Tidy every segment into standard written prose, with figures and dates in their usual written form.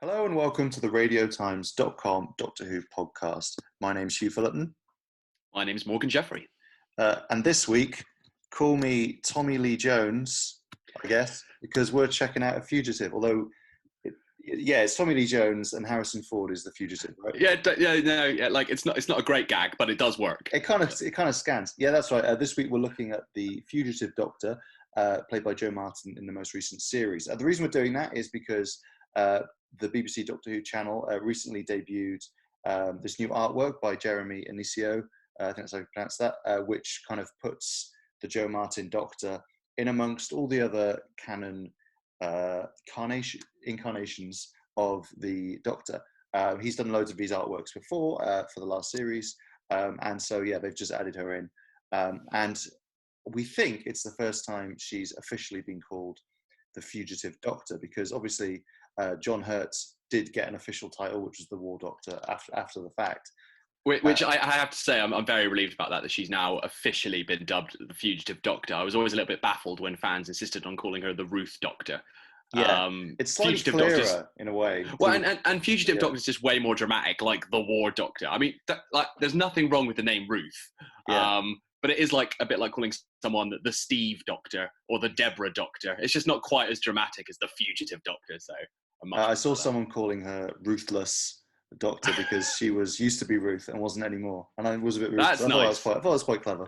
Hello and welcome to the radiotimes.com Doctor Who podcast. My name's Hugh Fullerton. My name is Morgan Jeffrey. And this week, call me Tommy Lee Jones, I guess, because we're checking out a Fugitive. Although, it's Tommy Lee Jones and Harrison Ford is the Fugitive, right? Like it's not a great gag, but it does work. It kind of scans. Yeah, that's right. This week we're looking at the Fugitive Doctor, played by Jo Martin in the most recent series. The reason we're doing that is because the BBC Doctor Who channel recently debuted this new artwork by Jeremy Anicio, I think that's how you pronounce that, which kind of puts the Jo Martin Doctor in amongst all the other canon incarnations of the Doctor. He's done loads of these artworks before for the last series, and so yeah, they've just added her in, and we think it's the first time she's officially been called the Fugitive Doctor, because obviously John Hurt did get an official title, which was the War Doctor after the fact. Which I have to say, I'm very relieved about that she's now officially been dubbed the Fugitive Doctor. I was always a little bit baffled when fans insisted on calling her the Ruth Doctor. Yeah, it's slightly clearer in a way. Well, and Fugitive Doctor is just way more dramatic, like the War Doctor. I mean, there's nothing wrong with the name Ruth, but it is like a bit like calling someone the Steve Doctor or the Deborah Doctor. It's just not quite as dramatic as the Fugitive Doctor. So I saw someone calling her Ruthless Doctor because she used to be Ruth and wasn't anymore, and I was a bit rude. That's nice. I thought it was quite clever.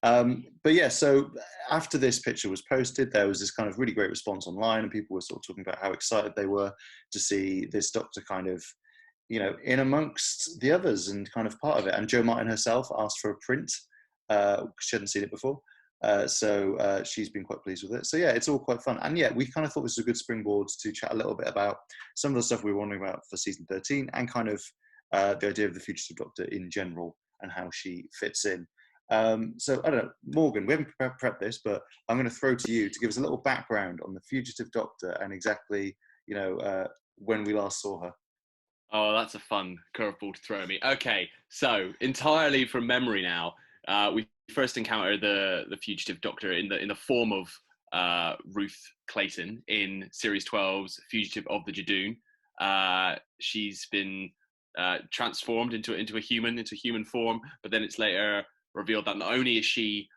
But yeah, so after this picture was posted, there was this kind of really great response online, and people were sort of talking about how excited they were to see this Doctor kind of, in amongst the others and kind of part of it. And Jo Martin herself asked for a print because she hadn't seen it before. So she's been quite pleased with it. So yeah, it's all quite fun. And yeah, we kind of thought this was a good springboard to chat a little bit about some of the stuff we were wondering about for season 13 and kind of the idea of the Fugitive Doctor in general and how she fits in. So I don't know, Morgan, we haven't prepped this, but I'm going to throw to you to give us a little background on the Fugitive Doctor and exactly, when we last saw her. Oh, that's a fun curveball to throw at me. Okay, so entirely from memory now, we first encountered the Fugitive Doctor in the form of Ruth Clayton in Series 12's Fugitive of the Judoon. She's been transformed into a human form, but then it's later revealed that not only is she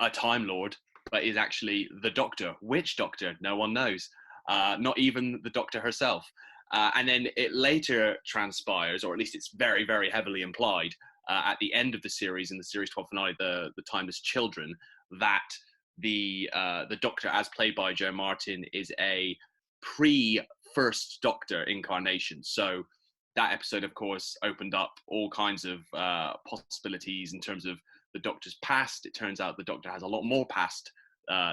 a Time Lord, but is actually the Doctor. Which Doctor? No one knows. Not even the Doctor herself. And then it later transpires, or at least it's very, very heavily implied, at the end of the series, in the Series 12 finale, the Timeless Children, that the Doctor, as played by Jo Martin, is a pre-First Doctor incarnation. So that episode, of course, opened up all kinds of possibilities in terms of the Doctor's past. It turns out the Doctor has a lot more past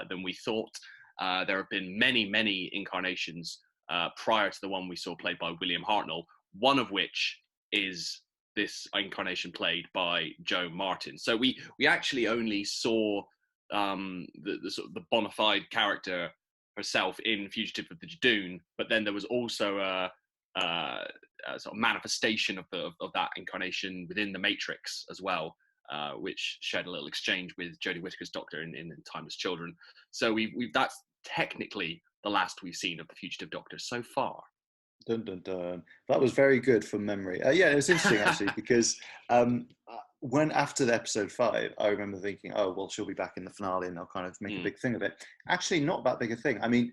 than we thought. There have been many, many incarnations prior to the one we saw played by William Hartnell, one of which is this incarnation played by Jo Martin. So we actually only saw the sort of the bona fide character herself in Fugitive of the Judoon, but then there was also a sort of manifestation of that incarnation within the Matrix as well, which shared a little exchange with Jodie Whittaker's Doctor in Timeless Children. So that's technically the last we've seen of the Fugitive Doctor so far. Dun, dun, dun. That was very good from memory. Yeah, it was interesting actually because when after the episode 5, I remember thinking, oh, well, she'll be back in the finale and they'll kind of make a big thing of it. Actually, not that big a thing. I mean,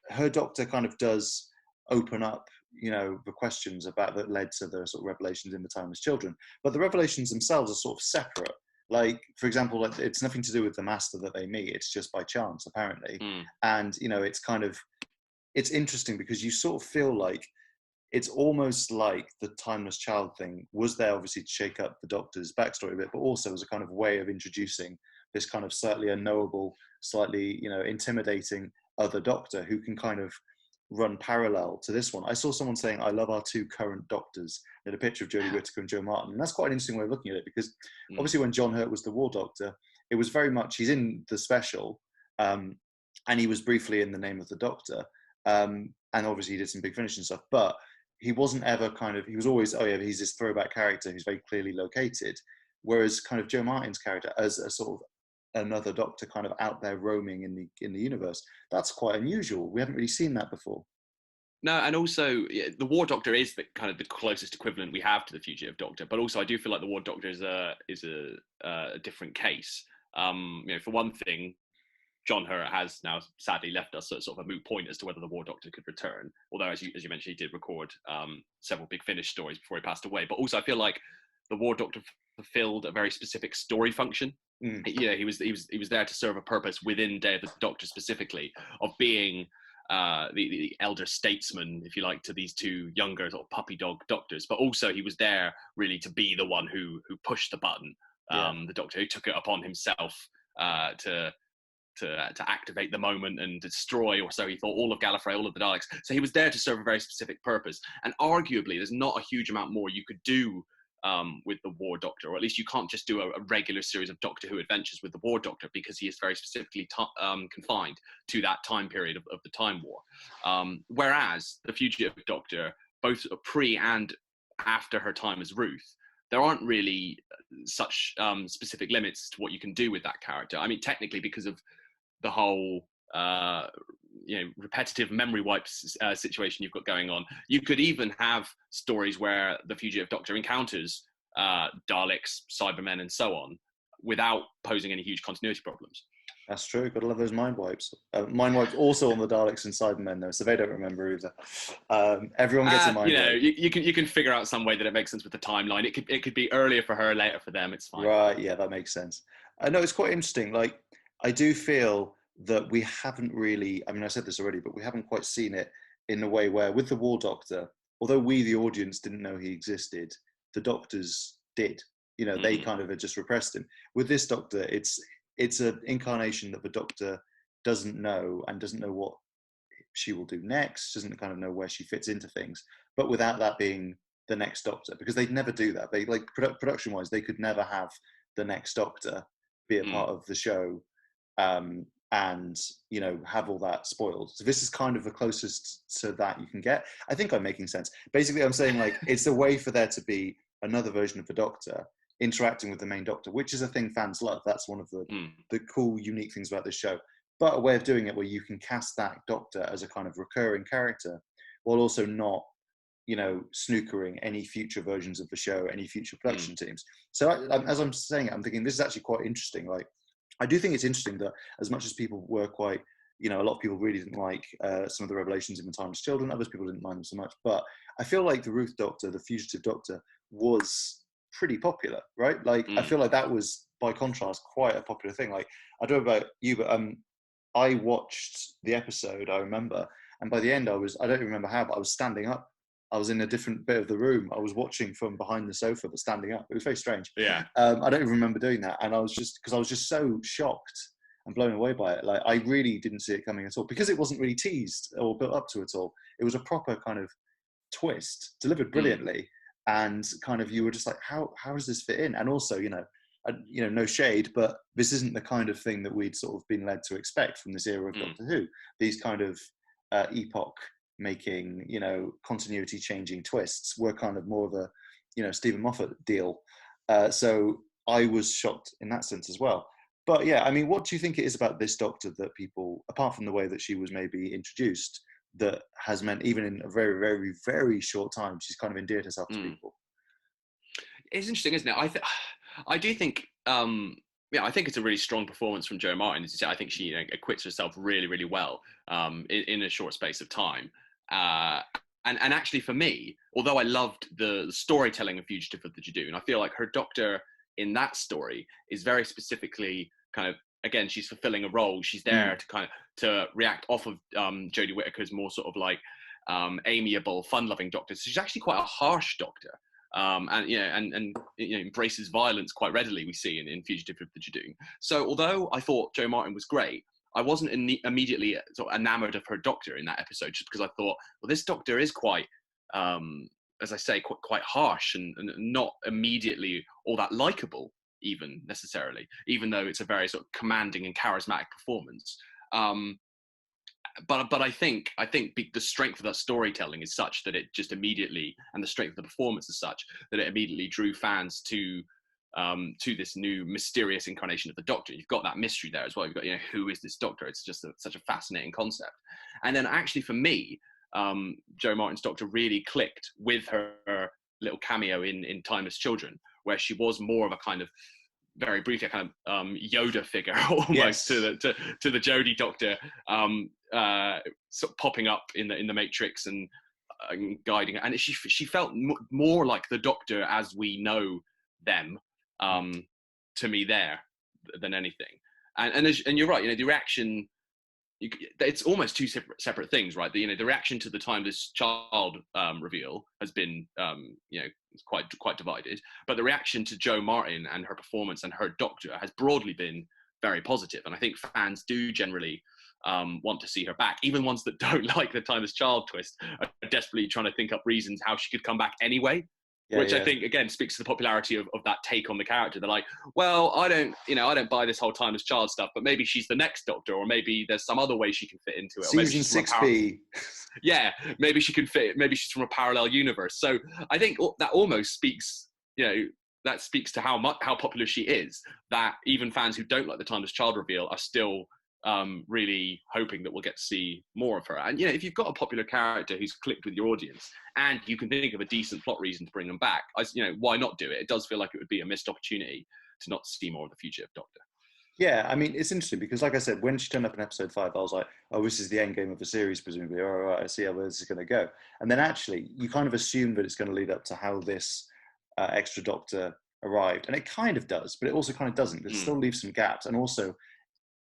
her Doctor kind of does open up, the questions about that led to the sort of revelations in the Timeless Children. But the revelations themselves are sort of separate. Like, for example, it's nothing to do with the Master that they meet. It's just by chance, apparently. And, it's kind of, it's interesting because you sort of feel like it's almost like the Timeless Child thing was there obviously to shake up the Doctor's backstory a bit, but also as a kind of way of introducing this kind of slightly unknowable, slightly, intimidating other Doctor who can kind of run parallel to this one. I saw someone saying, I love our two current Doctors. They had a picture of Jodie Whittaker and Jo Martin. And that's quite an interesting way of looking at it because obviously when John Hurt was the War Doctor, it was very much, he's in the special, and he was briefly in The Name of the Doctor. And obviously he did some Big Finish and stuff, but he wasn't ever he was always, he's this throwback character who's very clearly located. Whereas kind of Jo Martin's character as a sort of another Doctor kind of out there roaming in the universe, that's quite unusual. We haven't really seen that before. No, and also the War Doctor is the kind of the closest equivalent we have to the Fugitive Doctor, but also I do feel like the War Doctor is a different case. For one thing, John Hurt has now sadly left us at sort of a moot point as to whether the War Doctor could return. Although, as you mentioned, he did record several Big Finish stories before he passed away. But also, I feel like the War Doctor fulfilled a very specific story function. He was there to serve a purpose within Day of the Doctor specifically of being the elder statesman, if you like, to these two younger sort of puppy dog doctors. But also, he was there really to be the one who pushed the button. The Doctor who took it upon himself to activate the moment and destroy, or so he thought, all of Gallifrey, all of the Daleks. So he was there to serve a very specific purpose. And arguably, there's not a huge amount more you could do with the War Doctor, or at least you can't just do a regular series of Doctor Who adventures with the War Doctor, because he is very specifically confined to that time period of the Time War. Whereas the Fugitive Doctor, both pre and after her time as Ruth, there aren't really such specific limits to what you can do with that character. I mean, technically, because of the whole repetitive memory wipes situation you've got going on, you could even have stories where the Fugitive Doctor encounters Daleks, Cybermen, and so on without posing any huge continuity problems. That's true. Gotta love those mind wipes. Mind wipes also on the Daleks and Cybermen though, so they don't remember either. Everyone gets a mind wipe. You can figure out some way that it makes sense with the timeline. It could be earlier for her, later for them. It's fine. Right. Yeah, that makes sense. I know it's quite interesting. Like, I do feel that we haven't really, I mean, I said this already, but we haven't quite seen it in a way where with the War Doctor, although we, the audience, didn't know he existed, the Doctors did. They kind of had just repressed him. With this Doctor, it's an incarnation that the Doctor doesn't know, and doesn't know what she will do next, doesn't kind of know where she fits into things, but without that being the next Doctor, because they'd never do that. They, like, production-wise, they could never have the next Doctor be a part of the show, and have all that spoiled. So this is kind of the closest to that you can get. I think I'm making sense. Basically, I'm saying, like, it's a way for there to be another version of the Doctor interacting with the main Doctor, which is a thing fans love. That's one of the cool, unique things about this show. But a way of doing it where you can cast that Doctor as a kind of recurring character, while also not, snookering any future versions of the show, any future production teams. So as I'm saying it, I'm thinking this is actually quite interesting. Like, I do think it's interesting that as much as people were quite, a lot of people really didn't like some of the revelations in The Timeless Children, others people didn't mind them so much. But I feel like the Ruth Doctor, the Fugitive Doctor, was pretty popular, right? Like, I feel like that was, by contrast, quite a popular thing. Like, I don't know about you, but I watched the episode, I remember, and by the end I don't even remember how, but I was standing up. I was in a different bit of the room. I was watching from behind the sofa, but standing up. It was very strange. Yeah. I don't even remember doing that. And I was just so shocked and blown away by it. Like, I really didn't see it coming at all, because it wasn't really teased or built up to at all. It was a proper kind of twist, delivered brilliantly. And kind of, you were just like, how does this fit in? And also, no shade, but this isn't the kind of thing that we'd sort of been led to expect from this era of Doctor Who. These kind of epoch-making, continuity changing twists were kind of more of a, Stephen Moffat deal. So I was shocked in that sense as well. But yeah, I mean, what do you think it is about this Doctor that people, apart from the way that she was maybe introduced, that has meant even in a very, very, very short time, she's kind of endeared herself to people? It's interesting, isn't it? I do think, I think it's a really strong performance from Jo Martin. I think she acquits herself really, really well in a short space of time. And actually, for me, although I loved the storytelling of Fugitive of the Judoon, I feel like her Doctor in that story is very specifically kind of, again, she's fulfilling a role. She's there to react off of Jodie Whittaker's more sort of like amiable, fun-loving Doctor. So she's actually quite a harsh Doctor, and embraces violence quite readily. We see in Fugitive of the Judoon. So although I thought Jo Martin was great, I wasn't immediately sort of enamored of her Doctor in that episode, just because I thought, well, this Doctor is quite, as I say, quite harsh and not immediately all that likable, even necessarily, even though it's a very sort of commanding and charismatic performance. But I think the strength of that storytelling is such that it just immediately, and the strength of the performance is such that it immediately drew fans to this new mysterious incarnation of the Doctor. You've got that mystery there as well. You've got, who is this Doctor? It's just such a fascinating concept. And then actually for me, Jo Martin's Doctor really clicked with her little cameo in Timeless Children, where she was more of a kind of, very briefly, a kind of Yoda figure almost, Yes. to the Jodie Doctor, sort of popping up in the Matrix and guiding her. And she felt more like the Doctor as we know them, to me, there, than anything. And you're right, the reaction, it's almost two separate things, right? The reaction to the Timeless Child reveal has been it's quite divided, but the reaction to Jo Martin and her performance and her Doctor has broadly been very positive, and I think fans do generally want to see her back. Even ones that don't like the Timeless Child twist are desperately trying to think up reasons how she could come back anyway. Which I think, again, speaks to the popularity of that take on the character. They're like, well, I don't buy this whole Timeless Child stuff, but maybe she's the next Doctor, or maybe there's some other way she can fit into it. Or maybe Season 6B. Yeah, maybe she can fit. Maybe she's from a parallel universe. So I think that almost speaks, that speaks to how popular she is. That even fans who don't like the Timeless Child reveal are still really hoping that we'll get to see more of her. And if you've got a popular character who's clicked with your audience and you can think of a decent plot reason to bring them back, why not do it? It does feel like it would be a missed opportunity to not see more of the Fugitive Doctor. Yeah, I mean, it's interesting because, like I said, when she turned up in episode 5, I was like, oh, this is the end game of the series, presumably. All right, I see how this is going to go. And then actually, you kind of assume that it's going to lead up to how this extra Doctor arrived. And it kind of does, but it also kind of doesn't. It still leaves some gaps. And also,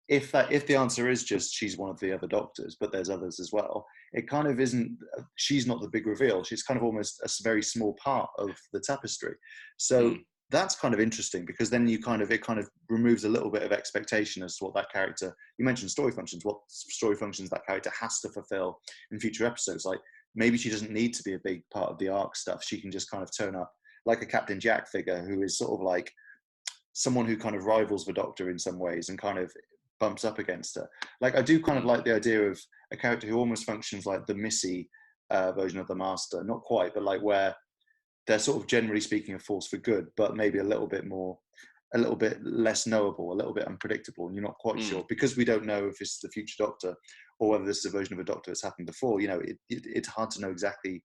if the answer is just she's one of the other Doctors, but there's others as well, it kind of isn't, she's not the big reveal. She's kind of almost a very small part of the tapestry. So that's kind of interesting, because then it kind of removes a little bit of expectation as to what that character, you mentioned story functions, what story functions that character has to fulfill in future episodes. Like, maybe she doesn't need to be a big part of the arc stuff. She can just kind of turn up like a Captain Jack figure, who is sort of like someone who kind of rivals the Doctor in some ways and kind of bumps up against her. Like, I do kind of like the idea of a character who almost functions like the Missy version of the Master, not quite, but like where they're sort of generally speaking a force for good, but maybe a little bit less knowable, a little bit unpredictable, and you're not quite sure, because we don't know if this is the future Doctor or whether this is a version of a Doctor that's happened before. It's hard to know exactly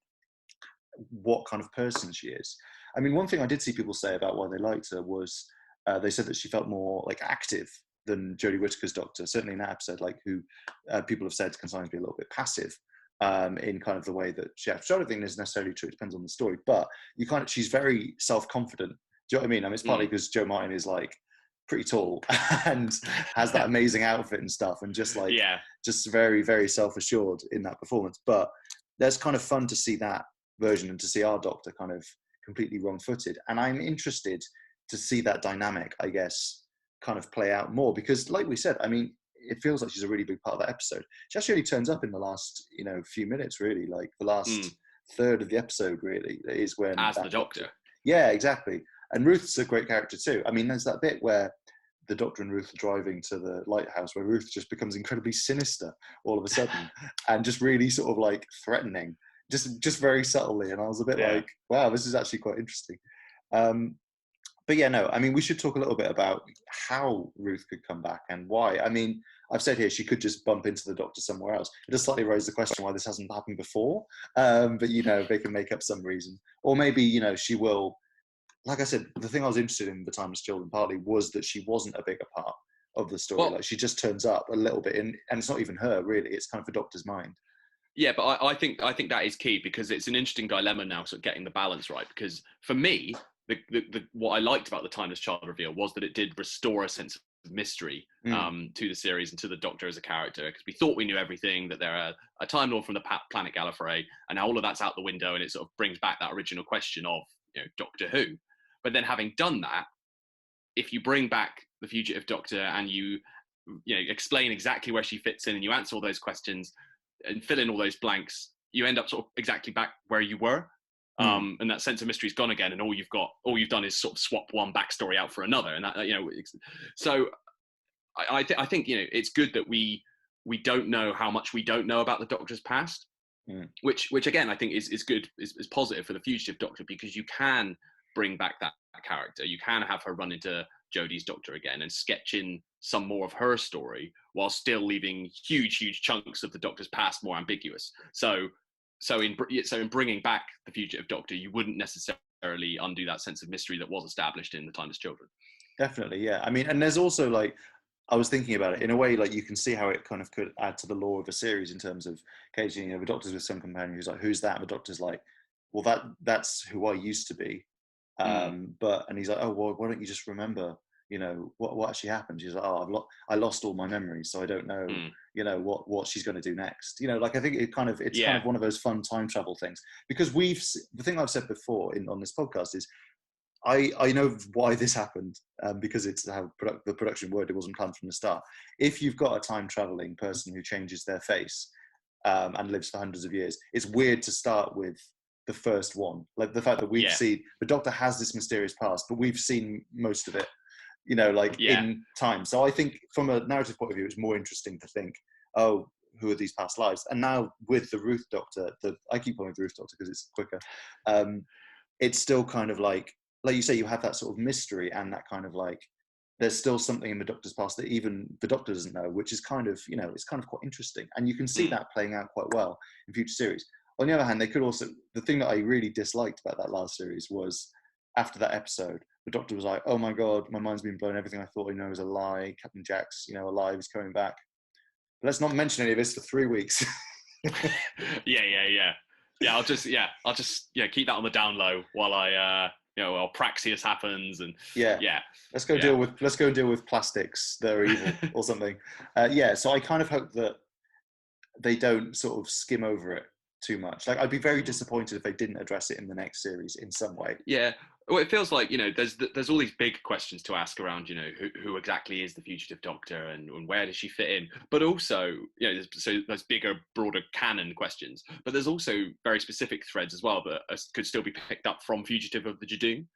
what kind of person she is. I mean, one thing I did see people say about why they liked her was they said that she felt more like active than Jodie Whittaker's Doctor, certainly in that episode, like who people have said can sometimes be a little bit passive in kind of the way that she acts. I don't think is necessarily true. It depends on the story, but she's very self-confident. Do you know what I mean? I mean, it's partly because Jo Martin is like pretty tall and has that amazing outfit and stuff, and just very, very self-assured in that performance. But that's kind of fun to see that version and to see our Doctor kind of completely wrong-footed. And I'm interested to see that dynamic, I guess, kind of play out more, because like we said, I mean, it feels like she's a really big part of that episode. She actually only turns up in the last few minutes, really, like the last third of the episode, really, is when as the Doctor. Yeah, exactly. And Ruth's a great character too. I mean, there's that bit where the Doctor and Ruth are driving to the lighthouse, where Ruth just becomes incredibly sinister all of a sudden and just really sort of like threatening, just very subtly. And I was a bit like, wow, this is actually quite interesting. But yeah, no, I mean, we should talk a little bit about how Ruth could come back and why. I mean, I've said here she could just bump into the Doctor somewhere else. It does slightly raise the question why this hasn't happened before. But, they can make up some reason. Or maybe, she will. Like I said, the thing I was interested in the Timeless Children partly was that she wasn't a bigger part of the story. Like, she just turns up a little bit, and it's not even her, really. It's kind of the Doctor's mind. Yeah, but I think that is key, because it's an interesting dilemma now, sort of getting the balance right. Because for me, what I liked about the Timeless Child reveal was that it did restore a sense of mystery to the series and to the Doctor as a character, because we thought we knew everything, that they're a Time Lord from the planet Gallifrey, and now all of that's out the window, and it sort of brings back that original question of Doctor Who. But then, having done that, if you bring back the Fugitive Doctor and you explain exactly where she fits in, and you answer all those questions and fill in all those blanks, you end up sort of exactly back where you were. And that sense of mystery is gone again, and all you've done is sort of swap one backstory out for another, and that so I think it's good that we don't know how much we don't know about the Doctor's past, which again I think is good, is positive for the Fugitive Doctor, because you can bring back that character, you can have her run into Jodie's Doctor again and sketch in some more of her story while still leaving huge chunks of the Doctor's past more ambiguous. So so in bringing back the Fugitive Doctor, you wouldn't necessarily undo that sense of mystery that was established in The Timeless Children. Definitely, yeah. I mean, and there's also like, I was thinking about it in a way, like you can see how it kind of could add to the lore of a series in terms of occasionally, you know, the Doctor's with some companion who's like, "Who's that?" And the Doctor's like, "Well, that's who I used to be." And he's like, "Oh, well, why don't you just remember, you know, what actually happened?" She's like, "Oh, I lost all my memories, so I don't know, you know, what she's going to do next." You know, like I think it's kind of one of those fun time travel things, because the thing I've said before on this podcast is, I know why this happened, because it's how the production worked. It wasn't planned from the start. If you've got a time traveling person who changes their face and lives for hundreds of years, it's weird to start with the first one. Like the fact that we've seen the Doctor has this mysterious past, but we've seen most of it, you know, like in time. So I think from a narrative point of view, it's more interesting to think, oh, who are these past lives? And now with the Ruth Doctor, I keep calling it the Ruth Doctor because it's quicker. It's still kind of like you say, you have that sort of mystery and that kind of like, there's still something in the Doctor's past that even the Doctor doesn't know, which is kind of, you know, it's kind of quite interesting. And you can see that playing out quite well in future series. On the other hand, they could also, the thing that I really disliked about that last series was after that episode, the Doctor was like, "Oh my God, my mind's been blown. Everything I thought I know is a lie. Captain Jack's, you know, alive. He's coming back. But let's not mention any of this for 3 weeks." I'll just keep that on the down low while I while Praxius happens, and let's go deal with plastics that are evil or something. So I kind of hope that they don't sort of skim over it too much. Like, I'd be very disappointed if they didn't address it in the next series in some way. Yeah. Well, it feels like, you know, there's all these big questions to ask around, you know, who exactly is the Fugitive Doctor, and where does she fit in? But also, you know, there's bigger, broader canon questions. But there's also very specific threads as well that could still be picked up from Fugitive of the Judoon,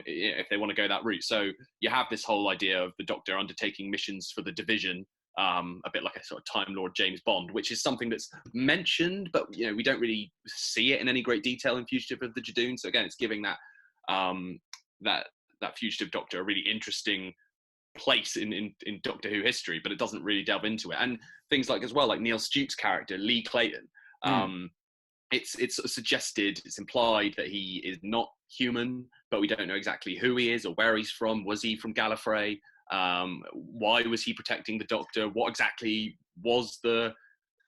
if they want to go that route. So you have this whole idea of the Doctor undertaking missions for the Division, a bit like a sort of Time Lord James Bond, which is something that's mentioned, but, you know, we don't really see it in any great detail in Fugitive of the Judoon. So again, it's giving that Fugitive Doctor a really interesting place in Doctor Who history, but it doesn't really delve into it. And things like, as well, like Neil Stute's character, Lee Clayton, it's sort of suggested, it's implied that he is not human, but we don't know exactly who he is or where he's from. Was he from Gallifrey? Why was he protecting the Doctor? What exactly was the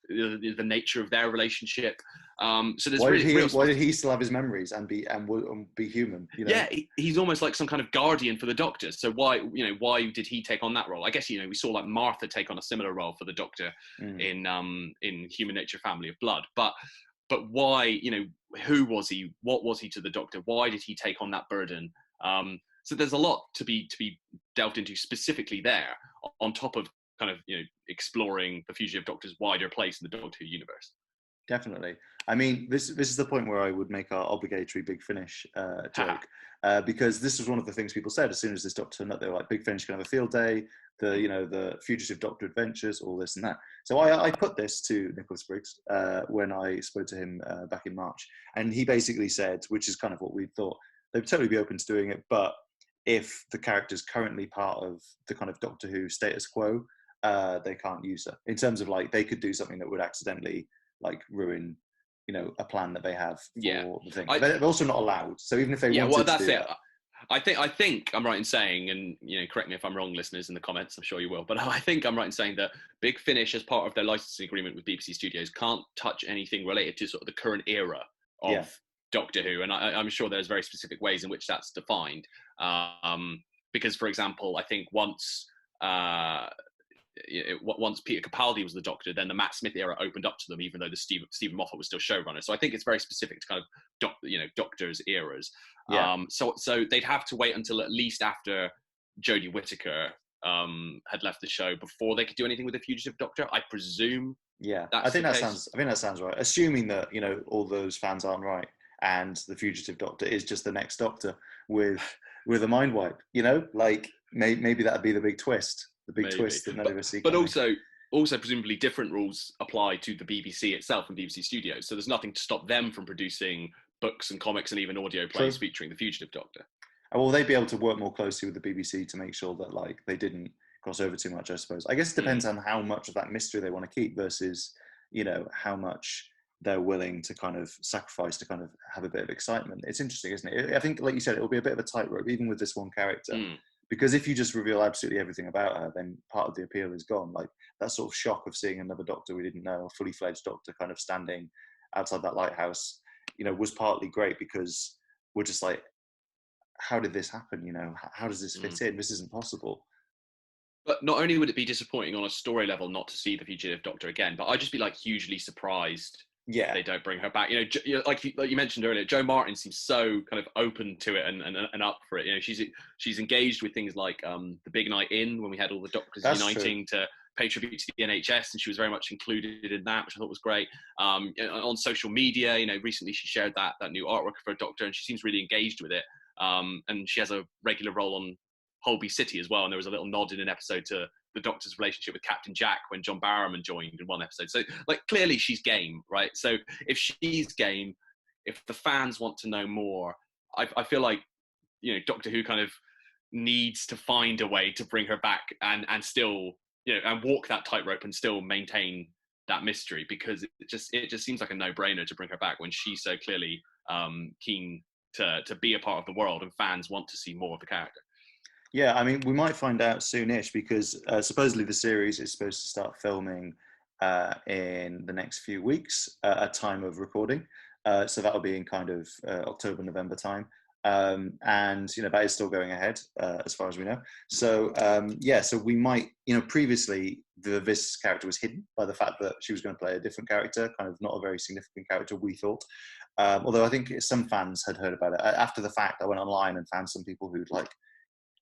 nature of their relationship? So there's why did he still have his memories and be human? You know? Yeah, he's almost like some kind of guardian for the Doctor. So why did he take on that role? I guess, you know, we saw like Martha take on a similar role for the Doctor in Human Nature, Family of Blood. But why? You know, who was he? What was he to the Doctor? Why did he take on that burden? So there's a lot to be delved into specifically there, on top of kind of, you know, exploring the Fugitive Doctor's wider place in the Doctor Who universe. Definitely. I mean, this is the point where I would make our obligatory Big Finish joke, because this was one of the things people said as soon as this Doctor turned up. They were like, Big Finish can have a field day, the Fugitive Doctor adventures, all this and that. So I put this to Nicholas Briggs when I spoke to him back in March, and he basically said, which is kind of what we thought, they'd totally be open to doing it, but if the character's currently part of the kind of Doctor Who status quo, they can't use her. In terms of, like, they could do something that would accidentally, like, ruin, you know, a plan that they have for the thing. They're also not allowed. So even if they wanted to do that. I think I'm right in saying, and, you know, correct me if I'm wrong, listeners, in the comments, I'm sure you will, but I think I'm right in saying that Big Finish, as part of their licensing agreement with BBC Studios, can't touch anything related to sort of the current era of Doctor Who, and I'm sure there's very specific ways in which that's defined. Because, for example, I think once Peter Capaldi was the Doctor, then the Matt Smith era opened up to them, even though the Stephen Moffat was still showrunner. So I think it's very specific to kind of Doctor's eras. So they'd have to wait until at least after Jodie Whittaker had left the show before they could do anything with the Fugitive Doctor, I presume. Yeah, I think that sounds right. Assuming that, you know, all those fans aren't right, and the Fugitive Doctor is just the next Doctor with a mind wipe, you know, like maybe that'd be the big twist, twist that none of us see. But also presumably different rules apply to the BBC itself and BBC Studios. So there's nothing to stop them from producing books and comics and even audio plays featuring the Fugitive Doctor. Well, they'd be able to work more closely with the BBC to make sure that, like, they didn't cross over too much, I suppose. I guess it depends on how much of that mystery they want to keep versus, you know, how much they're willing to kind of sacrifice to kind of have a bit of excitement. It's interesting, isn't it? I think, like you said, it'll be a bit of a tightrope, even with this one character. Because if you just reveal absolutely everything about her, then part of the appeal is gone. Like that sort of shock of seeing another Doctor we didn't know, a fully fledged Doctor kind of standing outside that lighthouse, was partly great because we're just like, how did this happen? How does this fit in? This isn't possible. But not only would it be disappointing on a story level not to see the Fugitive Doctor again, but I'd just be like hugely surprised they don't bring her back. Like you mentioned earlier, Jo Martin seems so kind of open to it and up for it. She's engaged with things like the Big Night In, when we had all the Doctors uniting to pay tribute to the NHS, and she was very much included in that, which I thought was great. On social media, recently she shared that new artwork for a Doctor, and she seems really engaged with it. And she has a regular role on Holby City as well, and there was a little nod in an episode to the Doctor's relationship with Captain Jack when John Barrowman joined in one episode. So, like, clearly she's game, right? So if she's game, if the fans want to know more, I feel like, Doctor Who kind of needs to find a way to bring her back and still, and walk that tightrope and still maintain that mystery, because it just seems like a no-brainer to bring her back when she's so clearly keen to be a part of the world, and fans want to see more of the character. Yeah, I mean, we might find out soonish, because supposedly the series is supposed to start filming in the next few weeks at time of recording. So that'll be in kind of October, November time. And, that is still going ahead as far as we know. So, so we might, previously this character was hidden by the fact that she was going to play a different character, kind of not a very significant character, we thought. Although I think some fans had heard about it. After the fact, I went online and found some people who'd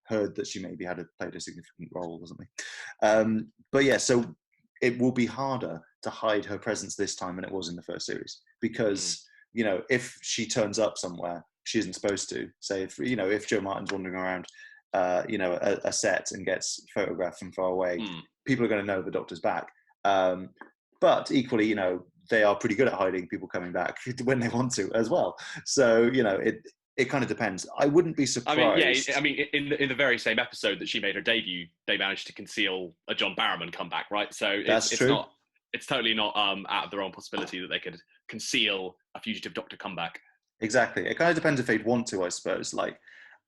heard that she maybe had played a significant role or something. But yeah, so it will be harder to hide her presence this time than it was in the first series, because if she turns up somewhere she isn't supposed to, say if Jo Martin's wandering around a set and gets photographed from far away, people are going to know the Doctor's back. But equally, they are pretty good at hiding people coming back when they want to as well. So it kind of depends. I wouldn't be surprised. In the very same episode that she made her debut, they managed to conceal a John Barrowman comeback, right? So it's true. It's totally not out of the realm possibility that they could conceal a Fugitive Doctor comeback. Exactly. It kind of depends if they'd want to, I suppose. Like,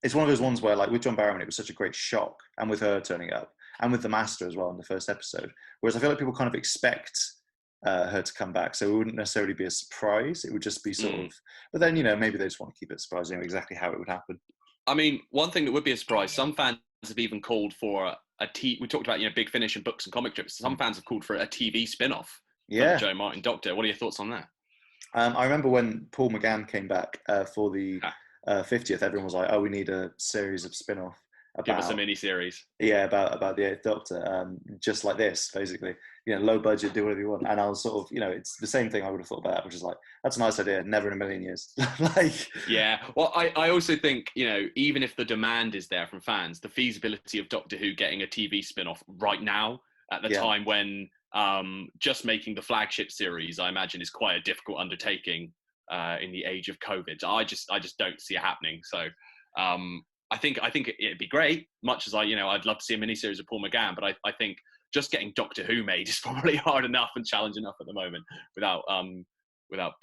it's one of those ones where, like, with John Barrowman, it was such a great shock, and with her turning up, and with the Master as well in the first episode. Whereas I feel like people kind of expect her to come back, so it wouldn't necessarily be a surprise. It would just be sort of, but then maybe they just want to keep it surprising exactly how it would happen. I mean, one thing that would be a surprise, some fans have even called for we talked about Big Finish and books and comic strips. Some fans have called for a TV spin-off for the Jo Martin Doctor. What are your thoughts on that? I remember when Paul McGann came back for the 50th, everyone was like, "Oh, we need a series of spin-off." Give us a mini-series. Yeah, about the 8th Doctor, just like this, basically. Low budget, do whatever you want. And I was sort of, it's the same thing I would have thought about, which is like, that's a nice idea, never in a million years. Yeah, well, I also think, even if the demand is there from fans, the feasibility of Doctor Who getting a TV spin-off right now, at the time when just making the flagship series, I imagine, is quite a difficult undertaking in the age of COVID. I just don't see it happening. So I think it'd be great, much as I'd love to see a miniseries of Paul McGann, but I think just getting Doctor Who made is probably hard enough and challenge enough at the moment without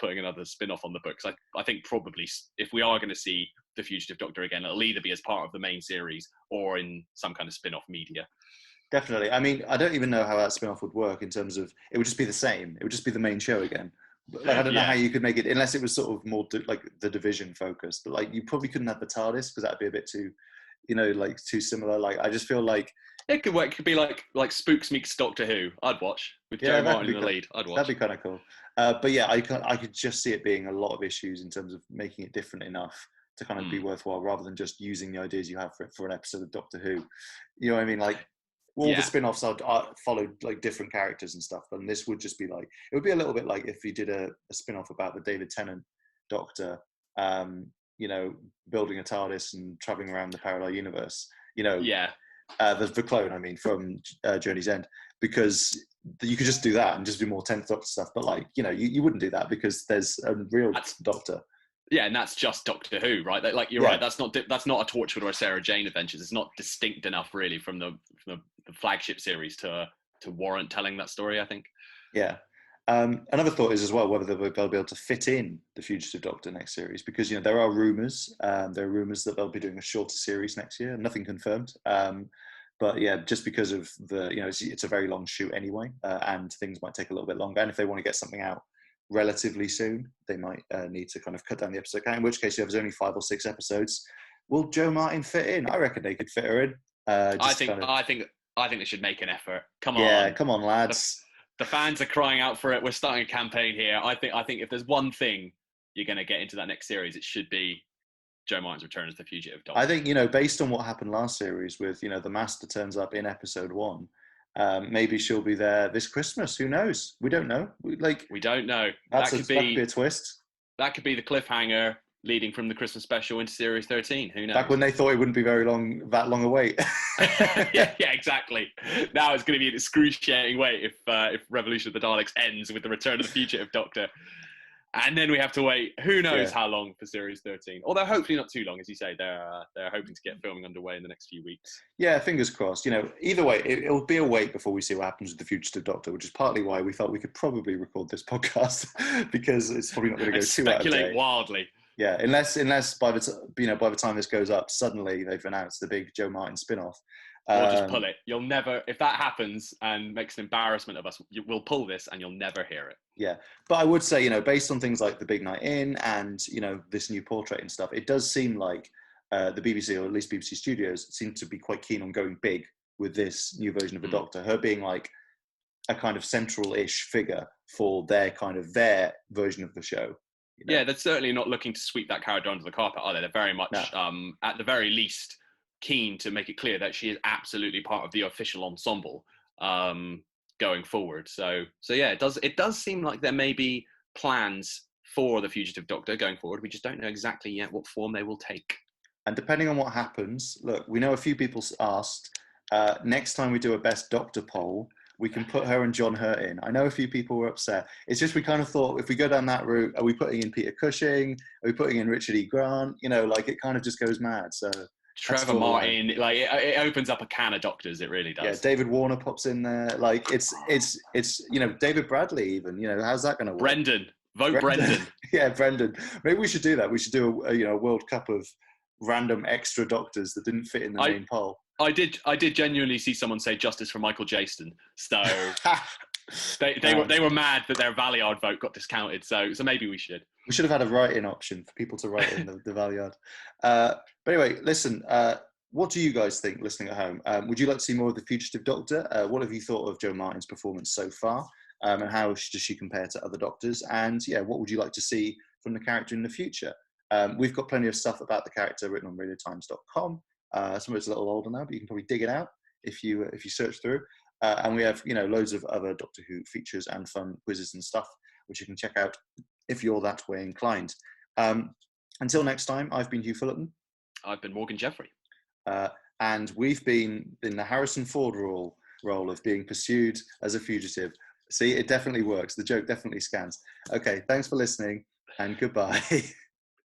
putting another spin-off on the books. I think probably if we are going to see the Fugitive Doctor again, it'll either be as part of the main series or in some kind of spin-off media. Definitely. I mean, I don't even know how that spin-off would work in terms of, it would just be the same. It would just be the main show again. I don't know how you could make it, unless it was sort of more like the Division focused. But you probably couldn't have the TARDIS, because that'd be a bit too, too similar. I just feel like it could work. It could be like Spooks meets Doctor Who. I'd watch with Jo Martin in the lead. I'd watch. That'd be kind of cool. But yeah, I could just see it being a lot of issues in terms of making it different enough to kind of be worthwhile, rather than just using the ideas you have for an episode of Doctor Who. You know what I mean? All the spin-offs are followed different characters and stuff, and this would just be it would be a little bit like if you did a spin-off about the David Tennant Doctor, building a TARDIS and traveling around the parallel universe. The clone, I mean, from Journey's End, because you could just do that and just do more 10th Doctor stuff. But you wouldn't do that, because there's a real Doctor. Yeah, and that's just Doctor Who, right? You're right. That's not a Torchwood or a Sarah Jane Adventures. It's not distinct enough, really, from the flagship series to warrant telling that story, I think. Yeah. Another thought is as well whether they'll be able to fit in the Fugitive Doctor next series, because there are rumours. There are rumours that they'll be doing a shorter series next year. Nothing confirmed. But yeah, just because of the it's a very long shoot anyway, and things might take a little bit longer. And if they want to get something out relatively soon, they might need to kind of cut down the episode count. In which case, if there's only 5 or 6 episodes, will Jo Martin fit in? I reckon they could fit her in. I think they should make an effort. Come on. Yeah, come on, lads. The fans are crying out for it. We're starting a campaign here. I think if there's one thing you're going to get into that next series, it should be Jo Martin's return as the Fugitive Doctor. I think, based on what happened last series with, the Master turns up in episode 1, maybe she'll be there this Christmas. Who knows? We don't know. We don't know. That could be a twist. That could be the cliffhanger leading from the Christmas special into series 13. Who knows? Back when they thought it wouldn't be that long a wait. yeah, exactly. Now it's going to be an excruciating wait if Revolution of the Daleks ends with the return of the Fugitive Doctor. And then we have to wait who knows how long for series 13. Although hopefully not too long, as you say. They're hoping to get filming underway in the next few weeks. Yeah, fingers crossed. Either way, it'll be a wait before we see what happens with the Fugitive Doctor, which is partly why we felt we could probably record this podcast because it's probably not going to go too out of date. Speculate wildly. Yeah, unless by the time this goes up, suddenly they've announced the big Jo Martin spinoff. Or just pull it. You'll never, if that happens and makes an embarrassment of us, we'll pull this and you'll never hear it. Yeah, but I would say, based on things like The Big Night In and, this new portrait and stuff, it does seem like the BBC, or at least BBC Studios, seem to be quite keen on going big with this new version of the Doctor, her being like a kind of central-ish figure for their version of the show. Yeah, they're certainly not looking to sweep that character under the carpet, are they? They're very much, at the very least, keen to make it clear that she is absolutely part of the official ensemble going forward. So yeah, it does seem like there may be plans for the Fugitive Doctor going forward. We just don't know exactly yet what form they will take. And depending on what happens, look, we know a few people asked, next time we do a Best Doctor poll, we can put her and John Hurt in. I know a few people were upset. It's just we kind of thought, if we go down that route, are we putting in Peter Cushing? Are we putting in Richard E. Grant? It kind of just goes mad. So Trevor Martin, it opens up a can of doctors. It really does. Yeah, David Warner pops in there. It's David Bradley even. How's that going to work? Brendan. Brendan. Yeah, Brendan. Maybe we should do that. We should do a World Cup of random extra doctors that didn't fit in the main poll. I did genuinely see someone say justice for Michael Jaston. So they were mad that their Valeyard vote got discounted. So maybe we should. We should have had a write-in option for people to write in the Valeyard. But anyway, listen. What do you guys think, listening at home? Would you like to see more of the Fugitive Doctor? What have you thought of Jo Martin's performance so far? And how does she compare to other Doctors? And yeah, what would you like to see from the character in the future? We've got plenty of stuff about the character written on radiotimes.com. Some of it's a little older now, but you can probably dig it out if you search through. And we have loads of other Doctor Who features and fun quizzes and stuff, which you can check out if you're that way inclined. Until next time, I've been Hugh Fullerton. I've been Morgan Jeffrey. And we've been in the Harrison Ford role of being pursued as a fugitive. See, it definitely works. The joke definitely scans. Okay, thanks for listening and goodbye.